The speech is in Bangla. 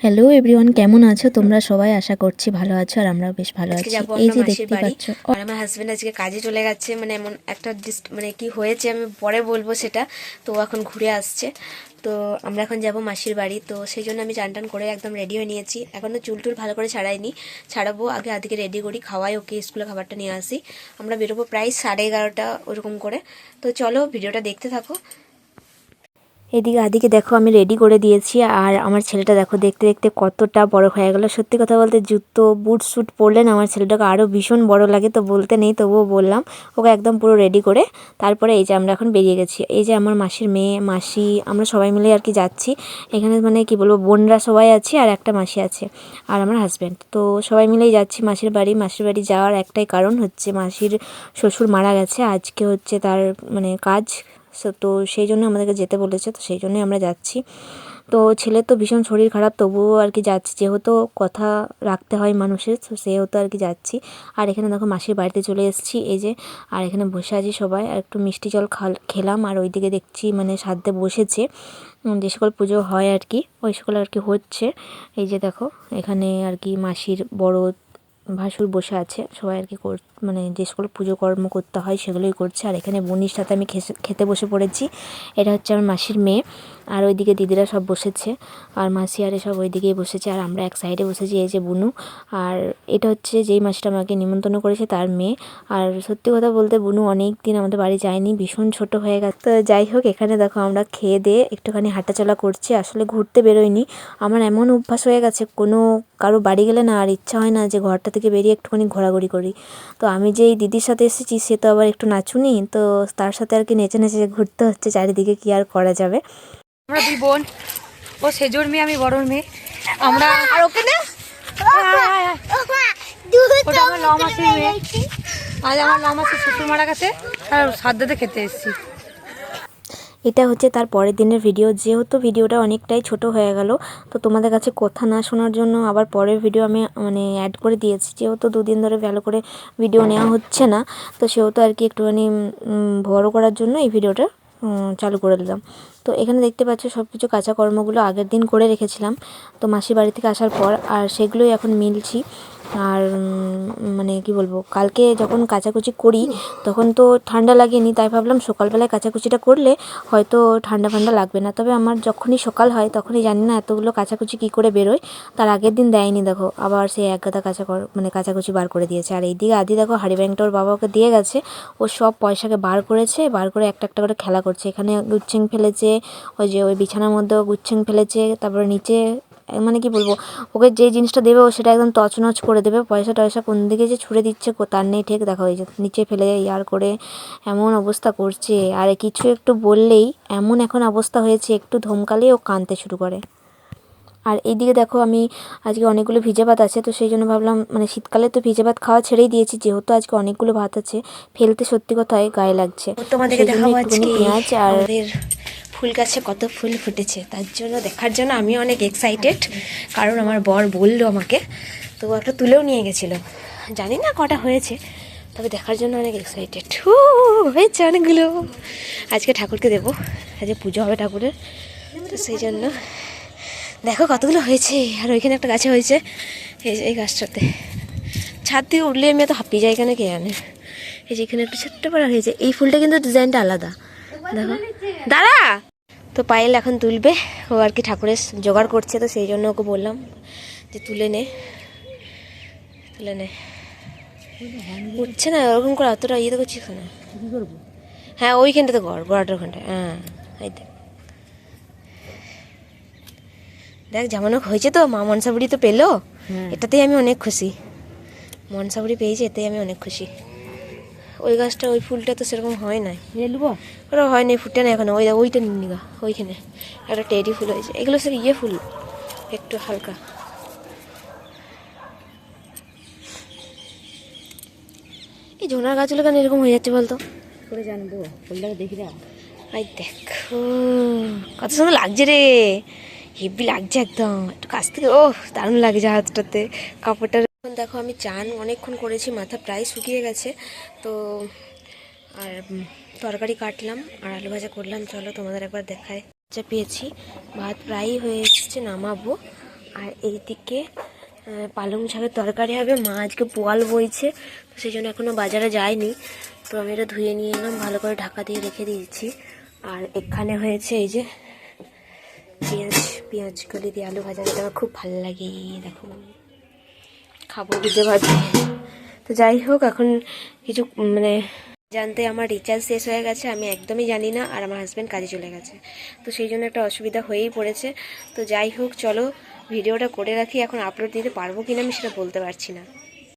হ্যালো এভরিওয়ান, কেমন আছো তোমরা সবাই? আশা করছি ভালো আছো আর আমরাও বেশ ভালো আছি। এই যে দেখতে পাচ্ছ, আর আমার হাজবেন্ড আজকে কাজে চলে গেছে, মানে এমন একটা মানে কি হয়েছে আমি পরে বলবো সেটা। তো এখন ঘুরে আসছে, তো আমরা এখন যাব মাসির বাড়ি। তো সেই জন্য আমি চান টান করে একদম রেডি হয়ে নিয়েছি। এখনও চুল টুল ভালো করে ছাড়াইনি, ছাড়াবো। আগে আদিকে রেডি করি, খাওয়াই ওকে, স্কুলে খাবারটা নিয়ে আসি। আমরা বেরোবো প্রায় 11:30 ওরকম করে। তো চলো ভিডিওটা দেখতে থাকো। এদিকে আদিকে দেখো আমি রেডি করে দিয়েছি, আর আমার ছেলেটা দেখো দেখতে দেখতে কতটা বড় হয়ে গেল। সত্যি কথা বলতে জুতো বুট স্যুট পরলে না আমার ছেলেটাকে আরও ভীষণ বড় লাগে, তো বলতে নেই তবুও বললাম ওকে একদম পুরো রেডি করে। তারপরে এই যে আমরা এখন বেরিয়ে গেছি। এই যে আমার মাসির মেয়ে, মাসি, আমরা সবাই মিলে আর কি যাচ্ছি। এখানে মানে কি বলবো, বোনরা সবাই আছে আর একটা মাসি আছে আর আমার হাজব্যান্ড। তো সবাই মিলেই যাচ্ছি মাসির বাড়ি। মাসির বাড়ি যাওয়ার একটাই কারণ হচ্ছে মাসির শ্বশুর মারা গেছে, আজকে হচ্ছে তার মানে কাজ। তো সেই জন্য আমাদেরকে যেতে বলেছে, তো সেই জন্যই আমরা যাচ্ছি। তো ছেলের তো ভীষণ শরীর খারাপ, তবুও আর কি যাচ্ছি, যেহেতু কথা রাখতে হয় মানুষের, তো সেহেতু আর কি যাচ্ছি। আর এখানে দেখো মাসির বাড়িতে চলে এসেছি এই যে, আর এখানে বসে আছি সবাই, আর একটু মিষ্টি জল খেলাম। আর ওইদিকে দেখছি মানে সাধ্যে বসেছে, যে সকল পুজো হয় আর কি ওই সকল আর কি হচ্ছে। এই যে দেখো এখানে আর কি মাসির বড় ভাসুর বসে আছে, সবাই আর কি মানে যে সকল পুজো কর্ম করতে হয় সেগুলোই করছে। আর এখানে বোনির সাথে আমি খেতে বসে পড়েছি। এটা হচ্ছে আমার মাসির মেয়ে, আর ওইদিকে দিদিরা সব বসেছে, আর মাসি আরে সব ওইদিকেই বসেছে, আর আমরা এক সাইডে বসেছি। এই যে বুনু, আর এটা হচ্ছে যেই মাসিটা আমাকে নিমন্ত্রণ করেছে তার মেয়ে। আর সত্যি কথা বলতে বুনু অনেক দিন আমাদের বাড়ি যায়নি, ভীষণ ছোট হয়ে গেছে। তো যাই হোক, এখানে দেখো আমরা খেয়ে দিয়ে একটুখানি হাঁটাচলা করছি, আসলে ঘুরতে বেরোয়নি। আমার এমন অভ্যাস হয়ে গেছে কোনো কারো বাড়ি গেলে না আর ইচ্ছা হয় না যে ঘরটা থেকে বেরিয়ে একটুখানি ঘোরাঘুরি করি। তো আমি যে এই দিদির সাথে এসেছি সে তো আবার একটু নাচুনি, তো তার সাথে আর কি নেচে নেচে ঘুরতে হচ্ছে চারিদিকে, কি আর করা যাবে। আমরা দুই বোন, ও সেজোর মেয়ে আমি বড়র মেয়ে। আমরা আর ওকে না, ওটা আমার লমাসির মেয়ে। আজ আমার লমাসির শ্বশুর মারা গেছে আর সাদ্দাতে খেতে এসেছি। এটা হচ্ছে তার পরের দিনের ভিডিও, যেহেতু ভিডিওটা অনেকটাই ছোট হয়ে গেল, তো তোমাদের কাছে কথা না শোনার জন্য আবার পরের ভিডিও আমি মানে অ্যাড করে দিয়েছি। যেহেতু দুদিন ধরে ভালো করে ভিডিও নেওয়া হচ্ছে না, তো সেহেতু আর কি একটুখানি বড় করার জন্য এই ভিডিওটা চালু করে দিলাম। তো এখানে দেখতে পাচ্ছ সব কিছু কাঁচাকর্মগুলো আগের দিন করে রেখেছিলাম তো মাসির বাড়ি থেকে আসার পর, আর সেগুলোই এখন মিলছি। আর মানে কি বলবো, কালকে যখন কাচাকুচি করি তখন তো ঠান্ডা লাগেনি, তাই ভাবলাম সকালবেলায় কাচাকুচিটা করলে হয়তো ঠান্ডা ফান্ডা লাগবে না। তবে আমার যখনই সকাল হয় তখনই জানি না এতগুলো কাচাকুচি কী করে বেরোয়। তার আগের দিন দেয়নি, দেখো আবার সেই এক গাদা মানে কাচাকুচি বার করে দিয়েছে। আর এইদিকে আদি দেখো হাড়ি ব্যাংকটা ওর বাবা ওকে দিয়ে গেছে, ও সব পয়সাকে বার করেছে, বার করে একটা একটা করে খেলা করছে। এখানে গুচ্ছেং ফেলেছে, ওই যে ওই বিছানার মধ্যেও গুচ্ছেং ফেলেছে, তারপরে নিচে মানে কি বলবো, ওকে যে জিনিসটা দেবে ও সেটা একদম তছনছ করে দেবে। পয়সা টয়সা কোন দিকে যে ছুঁড়ে দিচ্ছে তার নেই ঠিক। দেখো এই যে নিচে ফেলে ইয়ার করে এমন অবস্থা করছে, আর কিছু একটু বললেই এমন এখন অবস্থা হয়েছে, একটু ধমকালেই ও কাঁদতে শুরু করে। আর এইদিকে দেখো আমি আজকে অনেকগুলো ভিজে ভাত আছে, তো সেই জন্য ভাবলাম মানে শীতকালে তো ভিজে ভাত খাওয়া ছেড়েই দিয়েছি, যেহেতু আজকে অনেকগুলো ভাত আছে ফেলতে সত্যি কথায় গায়ে লাগছে। তোমাদেরকে সেই জন্য দেখাবো একটুখানি আজকে পেঁয়াজ আর আমাদের ফুল গাছে কত ফুল ফুটেছে, তার জন্য দেখার জন্য আমি অনেক এক্সাইটেড। কারণ আমার বর বললো আমাকে, তো একটা তুলেও নিয়ে গেছিলো, জানি না কটা হয়েছে, তবে দেখার জন্য অনেক এক্সাইটেড। হয়েছে অনেকগুলো, আজকে ঠাকুরকে দেবো, আজকে পুজো হবে ঠাকুরের, তো সেই জন্য দেখো কতগুলো হয়েছে। আর ওইখানে একটা গাছে হয়েছে, এই গাছটাতে ছাদ থেকে উঠলে আমি এত হাঁপিয়ে যাই, এখানে কে জানে। এই যে এখানে একটা ছোট্ট পাড়া হয়েছে, এই ফুলটা কিন্তু ডিজাইনটা আলাদা, দেখো দাঁড়া। তো পায়েল এখন তুলবে, ও আর কি ঠাকুরের জোগাড় করছে, তো সেই জন্য ওকে বললাম যে তুলে নে, তুলে নে। উঠছে না ওরকম করে, অতটা ইয়ে তো করছিস না। হ্যাঁ ওইখানটাতে কর, গোড়াটার ওখানটায়, হ্যাঁ এই দেখ যেমন হয়েছে। তো মা মনসাবুড়ি তো পেলো, এটাতেই আমি অনেক খুশি। মনসাবুড়ি পেয়েছি, এতেই আমি অনেক খুশি। ওই গাছটা ওই ফুলটা তো সেরকম হয় নাই, ওরা হয়নি, ফুটে না এখন। ওইটা নিগা, ওইখানে একটা টেডি ফুল হয়েছে, এগুলো সব ইয়ে ফুল একটু হালকা। এই ঝোনার গাছগুলো কেন এরকম হয়ে যাচ্ছে বলতো, করে জানবো ফুলটাকে দেখি না। আই দেখো কত সুন্দর লাগছে রে, হেভি লাগছে একদম, একটু কাছ থেকে ও দারুণ লাগছে হাতটাতে, কাপড়টা। এখন দেখো আমি চান অনেকক্ষণ করেছি, মাথা প্রায় শুকিয়ে গেছে। তো আর তরকারি কাটলাম আর আলু ভাজা করলাম, চলো তোমাদের একবার দেখায়। যা পেয়েছি, ভাত প্রায়ই হয়ে এসেছে, নামাবো। আর এইদিকে পালং শাকের তরকারি হবে। মা আজকে পোয়াল বইছে, তো সেই জন্য এখনও বাজারে যায়নি। তো আমি এটা ধুয়ে নিয়ে এলাম, ভালো করে ঢাকা দিয়ে রেখে দিয়েছি। আর এখানে হয়েছে এই যে পেঁয়াজ কলি দিয়ে আলু ভাজা, যেটা আমার খুব ভালো লাগে। দেখো খাবো বুঝে ভাজি। তো যাই হোক, এখন কিছু মানে জানতে আমার রিচার্জ শেষ হয়ে গেছে, আমি একদমই জানি না। আর আমার হাজব্যান্ড কাজে চলে গেছে, তো সেই জন্য একটা অসুবিধা হয়েই পড়েছে। তো যাই হোক, চলো ভিডিওটা করে রাখি। এখন আপলোড দিতে পারবো কিনা আমি সেটা বলতে পারছি না।